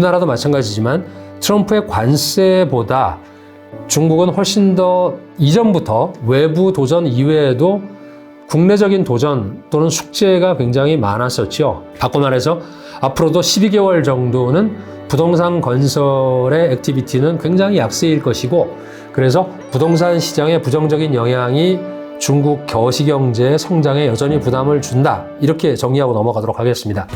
우리나라도 마찬가지지만 트럼프의 관세보다 중국은 훨씬 더 이전부터 외부 도전 이외에도 국내적인 도전 또는 숙제가 굉장히 많았었죠. 바꿔 말해서 앞으로도 12개월 정도는 부동산 건설의 액티비티는 굉장히 약세일 것이고, 그래서 부동산 시장의 부정적인 영향이 중국 거시경제의 성장에 여전히 부담을 준다. 이렇게 정리하고 넘어가도록 하겠습니다.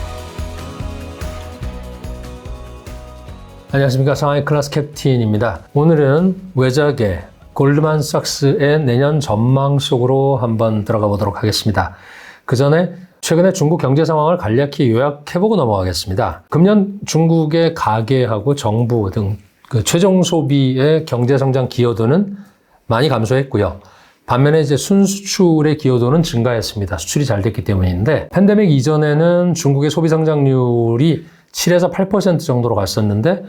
안녕하십니까. 상하이 클래스 캡틴입니다. 오늘은 외작의 골드만삭스의 내년 전망 속으로 한번 들어가 보도록 하겠습니다. 그 전에 최근에 중국 경제 상황을 간략히 요약해보고 넘어가겠습니다. 금년 중국의 가계하고 정부 등 그 최종 소비의 경제 성장 기여도는 많이 감소했고요. 반면에 이제 순수출의 기여도는 증가했습니다. 수출이 잘 됐기 때문인데, 팬데믹 이전에는 중국의 소비 성장률이 7에서 8% 정도로 갔었는데,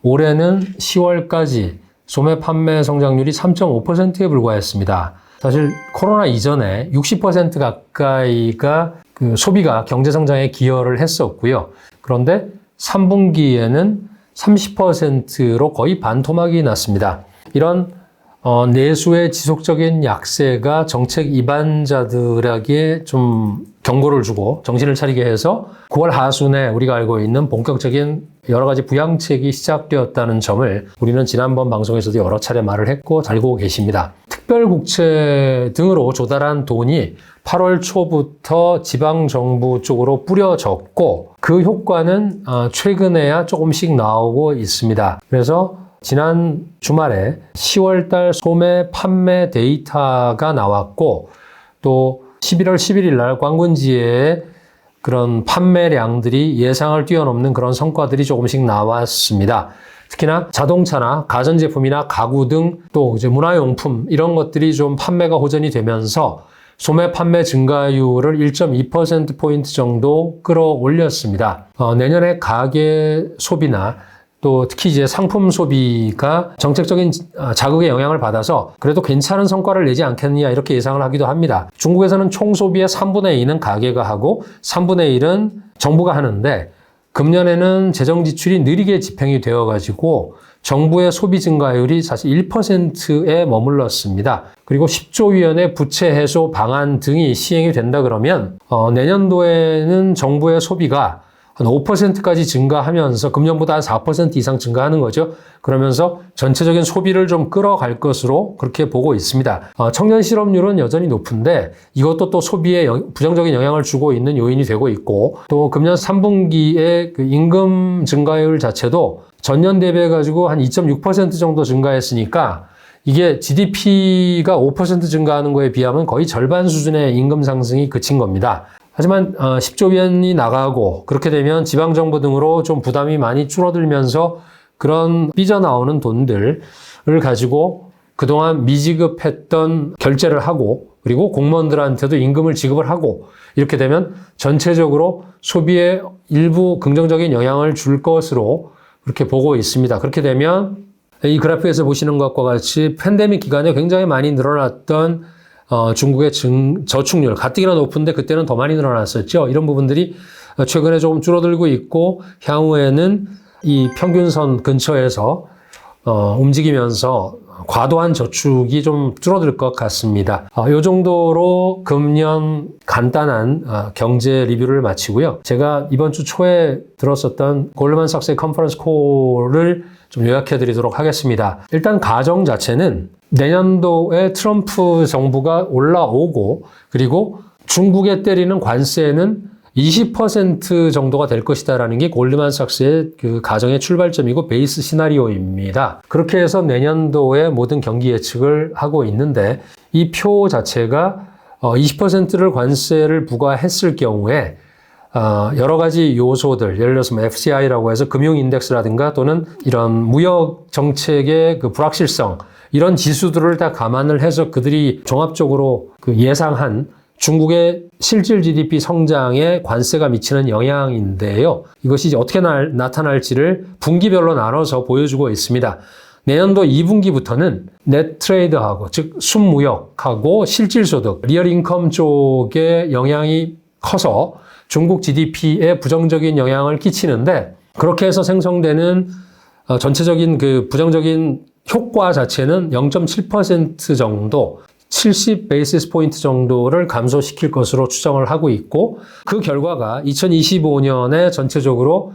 올해는 10월까지 소매 판매 성장률이 3.5%에 불과했습니다. 사실 코로나 이전에 60% 가까이가 그 소비가 경제 성장에 기여를 했었고요. 그런데 3분기에는 30%로 거의 반토막이 났습니다. 이런 내수의 지속적인 약세가 정책 이반자들에게 좀 경고를 주고 정신을 차리게 해서 9월 하순에 우리가 알고 있는 본격적인 여러 가지 부양책이 시작되었다는 점을 우리는 지난번 방송에서도 여러 차례 말을 했고 잘 알고 계십니다. 특별국채 등으로 조달한 돈이 8월 초부터 지방정부 쪽으로 뿌려졌고, 그 효과는 최근에야 조금씩 나오고 있습니다. 그래서 지난 주말에 10월달 소매 판매 데이터가 나왔고, 또 11월 11일 날 광군지에 그런 판매량들이 예상을 뛰어넘는 그런 성과들이 조금씩 나왔습니다. 특히나 자동차나 가전제품이나 가구 등 또 이제 문화용품 이런 것들이 좀 판매가 호전이 되면서 소매 판매 증가율을 1.2%포인트 정도 끌어올렸습니다. 내년에 가계 소비나 또 특히 이제 상품 소비가 정책적인 자극의 영향을 받아서 그래도 괜찮은 성과를 내지 않겠느냐 이렇게 예상을 하기도 합니다. 중국에서는 총 소비의 3분의 2는 가계가 하고 3분의 1은 정부가 하는데, 금년에는 재정 지출이 느리게 집행이 되어가지고 정부의 소비 증가율이 사실 1%에 머물렀습니다. 그리고 10조 위원의 부채 해소 방안 등이 시행이 된다 그러면 내년도에는 정부의 소비가 한 5%까지 증가하면서 금년보다 한 4% 이상 증가하는 거죠. 그러면서 전체적인 소비를 좀 끌어갈 것으로 그렇게 보고 있습니다. 청년 실업률은 여전히 높은데 이것도 또 소비에 부정적인 영향을 주고 있는 요인이 되고 있고, 또 금년 3분기의 그 임금 증가율 자체도 전년 대비해 가지고 한 2.6% 정도 증가했으니까 이게 GDP가 5% 증가하는 거에 비하면 거의 절반 수준의 임금 상승이 그친 겁니다. 하지만 10조 위안이 나가고 그렇게 되면 지방정부 등으로 좀 부담이 많이 줄어들면서 그런 삐져나오는 돈들을 가지고 그동안 미지급했던 결제를 하고, 그리고 공무원들한테도 임금을 지급을 하고, 이렇게 되면 전체적으로 소비에 일부 긍정적인 영향을 줄 것으로 그렇게 보고 있습니다. 그렇게 되면 이 그래프에서 보시는 것과 같이 팬데믹 기간에 굉장히 많이 늘어났던 중국의 저축률, 가뜩이나 높은데 그때는 더 많이 늘어났었죠. 이런 부분들이 최근에 조금 줄어들고 있고, 향후에는 이 평균선 근처에서 움직이면서 과도한 저축이 좀 줄어들 것 같습니다. 이 정도로 금년 간단한 경제 리뷰를 마치고요. 제가 이번 주 초에 들었었던 골드만삭스의 컨퍼런스 콜을 좀 요약해 드리도록 하겠습니다. 일단 가정 자체는 내년도에 트럼프 정부가 올라오고, 그리고 중국에 때리는 관세는 20% 정도가 될 것이다라는 게 골드만삭스의 그 가정의 출발점이고 베이스 시나리오입니다. 그렇게 해서 내년도의 모든 경기 예측을 하고 있는데, 이 표 자체가 20%를 관세를 부과했을 경우에 여러 가지 요소들, 예를 들어서 FCI라고 해서 금융 인덱스라든가 또는 이런 무역 정책의 그 불확실성, 이런 지수들을 다 감안을 해서 그들이 종합적으로 그 예상한 중국의 실질 GDP 성장에 관세가 미치는 영향인데요. 이것이 어떻게 나타날지를 분기별로 나눠서 보여주고 있습니다. 내년도 2분기부터는 넷 트레이드하고, 즉 순무역하고 실질소득, 리얼 인컴 쪽에 영향이 커서 중국 GDP에 부정적인 영향을 끼치는데, 그렇게 해서 생성되는 전체적인 그 부정적인 효과 자체는 0.7% 정도, 70 베이시스 포인트 정도를 감소시킬 것으로 추정을 하고 있고, 그 결과가 2025년에 전체적으로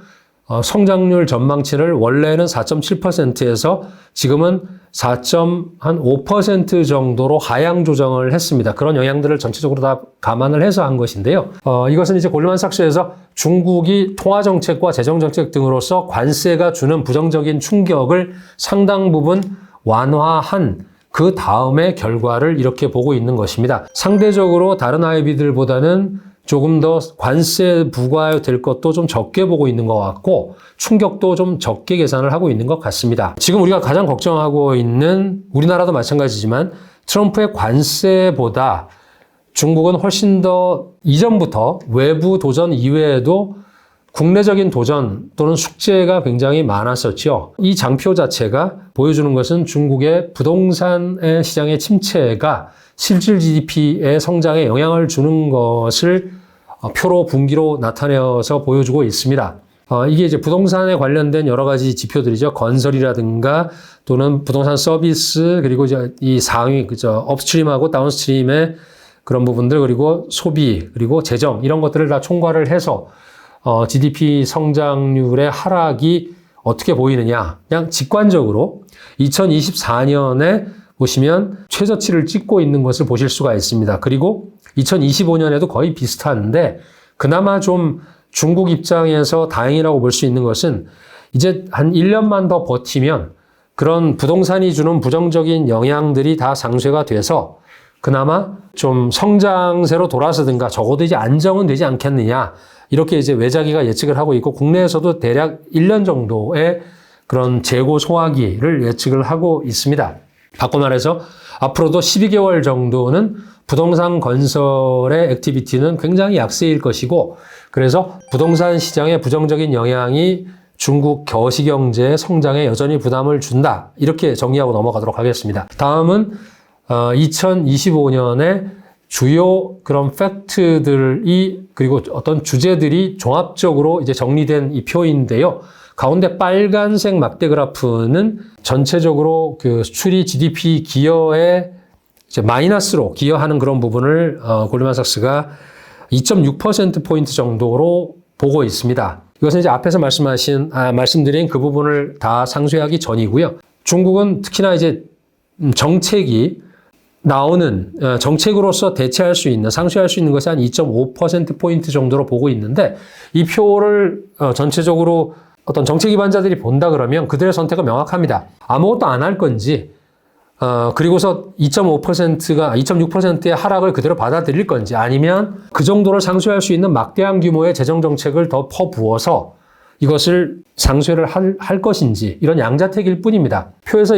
성장률 전망치를 원래는 4.7%에서 지금은 4.5% 정도로 하향 조정을 했습니다. 그런 영향들을 전체적으로 다 감안을 해서 한 것인데요. 이것은 이제 골드만삭스에서 중국이 통화정책과 재정정책 등으로서 관세가 주는 부정적인 충격을 상당 부분 완화한 그 다음의 결과를 이렇게 보고 있는 것입니다. 상대적으로 다른 IB들보다는 조금 더 관세 부과될 것도 좀 적게 보고 있는 것 같고 충격도 좀 적게 계산을 하고 있는 것 같습니다. 지금 우리가 가장 걱정하고 있는 우리나라도 마찬가지지만 트럼프의 관세보다 중국은 훨씬 더 이전부터 외부 도전 이외에도 국내적인 도전 또는 숙제가 굉장히 많았었죠. 이 장표 자체가 보여주는 것은 중국의 부동산의 시장의 침체가 실질 GDP의 성장에 영향을 주는 것을 표로 분기로 나타내어서 보여주고 있습니다. 이게 이제 부동산에 관련된 여러 가지 지표들이죠. 건설이라든가 또는 부동산 서비스 그리고 이제 이 상위 그죠 업스트림하고 다운스트림의 그런 부분들 그리고 소비 그리고 재정 이런 것들을 다 총괄을 해서 GDP 성장률의 하락이 어떻게 보이느냐. 그냥 직관적으로 2024년에 보시면 최저치를 찍고 있는 것을 보실 수가 있습니다. 그리고 2025년에도 거의 비슷한데 그나마 좀 중국 입장에서 다행이라고 볼 수 있는 것은 이제 한 1년만 더 버티면 그런 부동산이 주는 부정적인 영향들이 다 상쇄가 돼서 그나마 좀 성장세로 돌아서든가 적어도 이제 안정은 되지 않겠느냐. 이렇게 이제 외자기가 예측을 하고 있고 국내에서도 대략 1년 정도의 그런 재고 소화기를 예측을 하고 있습니다. 바꿔 말해서 앞으로도 12개월 정도는 부동산 건설의 액티비티는 굉장히 약세일 것이고 그래서 부동산 시장의 부정적인 영향이 중국 거시경제의 성장에 여전히 부담을 준다. 이렇게 정리하고 넘어가도록 하겠습니다. 다음은 2025년에 주요 그런 팩트들이 그리고 어떤 주제들이 종합적으로 이제 정리된 이 표인데요. 가운데 빨간색 막대 그래프는 전체적으로 그 수출이 GDP 기여에 이제 마이너스로 기여하는 그런 부분을 골드만삭스가 2.6%포인트 정도로 보고 있습니다. 이것은 이제 앞에서 말씀드린 그 부분을 다 상쇄하기 전이고요. 중국은 특히나 이제 정책이 나오는 정책으로서 대체할 수 있는 상쇄할 수 있는 것이 한 2.5%포인트 정도로 보고 있는데 이 표를 전체적으로 어떤 정책 기반자들이 본다 그러면 그들의 선택은 명확합니다. 아무것도 안 할 건지 그리고서 2.6%의 하락을 그대로 받아들일 건지 아니면 그 정도를 상쇄할 수 있는 막대한 규모의 재정 정책을 더 퍼부어서 이것을 상쇄를 할 것인지 이런 양자택일 뿐입니다. 표에서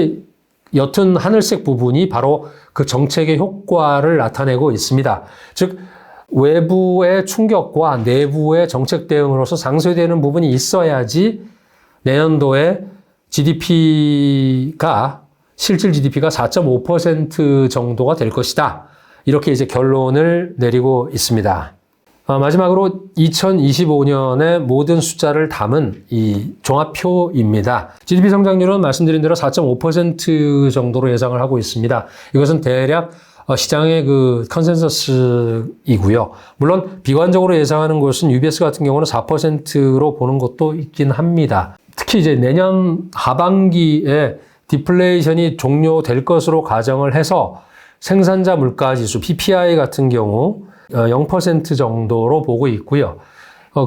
옅은 하늘색 부분이 바로 그 정책의 효과를 나타내고 있습니다. 즉 외부의 충격과 내부의 정책 대응으로서 상쇄되는 부분이 있어야지 내년도에 실질 GDP가 4.5% 정도가 될 것이다. 이렇게 이제 결론을 내리고 있습니다. 마지막으로 2025년의 모든 숫자를 담은 이 종합표입니다. GDP 성장률은 말씀드린 대로 4.5% 정도로 예상을 하고 있습니다. 이것은 대략 시장의 그 컨센서스이고요. 물론 비관적으로 예상하는 것은 UBS 같은 경우는 4%로 보는 것도 있긴 합니다. 특히 이제 내년 하반기에 디플레이션이 종료될 것으로 가정을 해서 생산자 물가지수 PPI 같은 경우 0% 정도로 보고 있고요.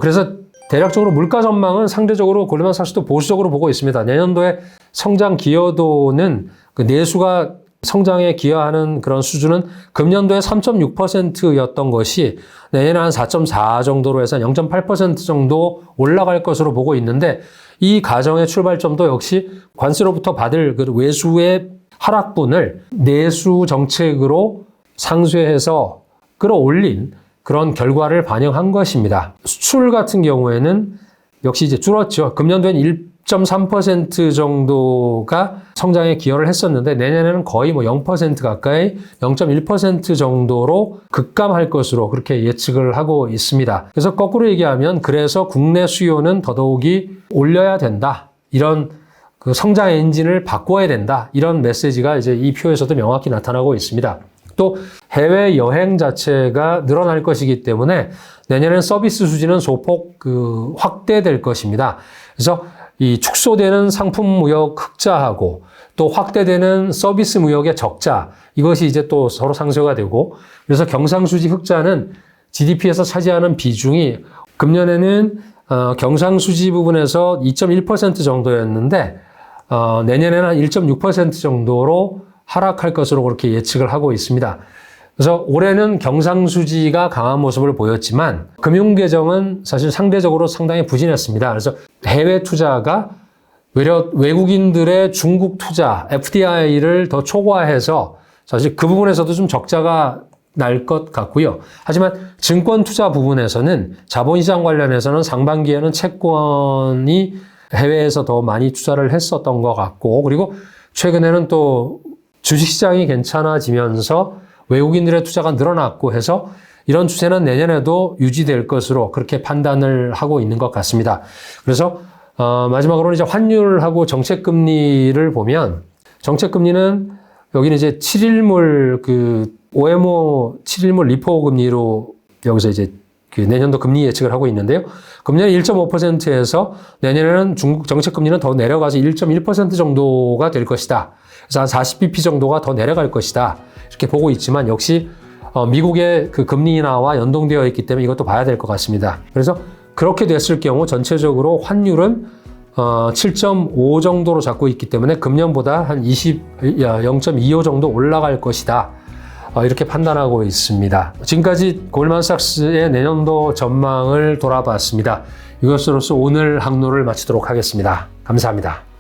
그래서 대략적으로 물가 전망은 상대적으로 골드만삭스도 보수적으로 보고 있습니다. 내년도에 성장 기여도는 그 내수가 성장에 기여하는 그런 수준은 금년도에 3.6%였던 것이 내년에 한 4.4 정도로 해서 0.8% 정도 올라갈 것으로 보고 있는데 이 가정의 출발점도 역시 관세로부터 받을 그 외수의 하락분을 내수 정책으로 상쇄해서 끌어올린 그런 결과를 반영한 것입니다. 수출 같은 경우에는 역시 이제 줄었죠. 금년도엔 1.3% 정도가 성장에 기여를 했었는데 내년에는 거의 0% 가까이 0.1% 정도로 급감할 것으로 그렇게 예측을 하고 있습니다. 그래서 거꾸로 얘기하면 그래서 국내 수요는 더더욱이 올려야 된다. 이런 그 성장 엔진을 바꿔야 된다. 이런 메시지가 이제 이 표에서도 명확히 나타나고 있습니다. 또 해외 여행 자체가 늘어날 것이기 때문에 내년엔 서비스 수지는 소폭 확대될 것입니다. 그래서 이 축소되는 상품 무역 흑자하고 또 확대되는 서비스 무역의 적자, 이것이 이제 또 서로 상쇄가 되고, 그래서 경상수지 흑자는 GDP에서 차지하는 비중이 금년에는 경상수지 부분에서 2.1% 정도였는데 내년에는 한 1.6% 정도로 하락할 것으로 그렇게 예측을 하고 있습니다. 그래서 올해는 경상수지가 강한 모습을 보였지만 금융계정은 사실 상대적으로 상당히 부진했습니다. 그래서 해외 투자가 외려 외국인들의 중국 투자, FDI를 더 초과해서 사실 그 부분에서도 좀 적자가 날 것 같고요. 하지만 증권 투자 부분에서는 자본시장 관련해서는 상반기에는 채권이 해외에서 더 많이 투자를 했었던 것 같고, 그리고 최근에는 또 주식시장이 괜찮아지면서 외국인들의 투자가 늘어났고 해서 이런 추세는 내년에도 유지될 것으로 그렇게 판단을 하고 있는 것 같습니다. 그래서 마지막으로는 이제 환율하고 정책금리를 보면, 정책금리는 여기는 이제 7일물 OMO 7일물 리포 금리로 여기서 이제 내년도 금리 예측을 하고 있는데요. 금년 1.5%에서 내년에는 중국 정책금리는 더 내려가서 1.1% 정도가 될 것이다. 그래서 한 40bp 정도가 더 내려갈 것이다. 이렇게 보고 있지만 역시 미국의 그 금리 인하와 연동되어 있기 때문에 이것도 봐야 될 것 같습니다. 그래서 그렇게 됐을 경우 전체적으로 환율은 7.5 정도로 잡고 있기 때문에 금년보다 한 0.25 정도 올라갈 것이다. 이렇게 판단하고 있습니다. 지금까지 골드만삭스의 내년도 전망을 돌아봤습니다. 이것으로서 오늘 항로를 마치도록 하겠습니다. 감사합니다.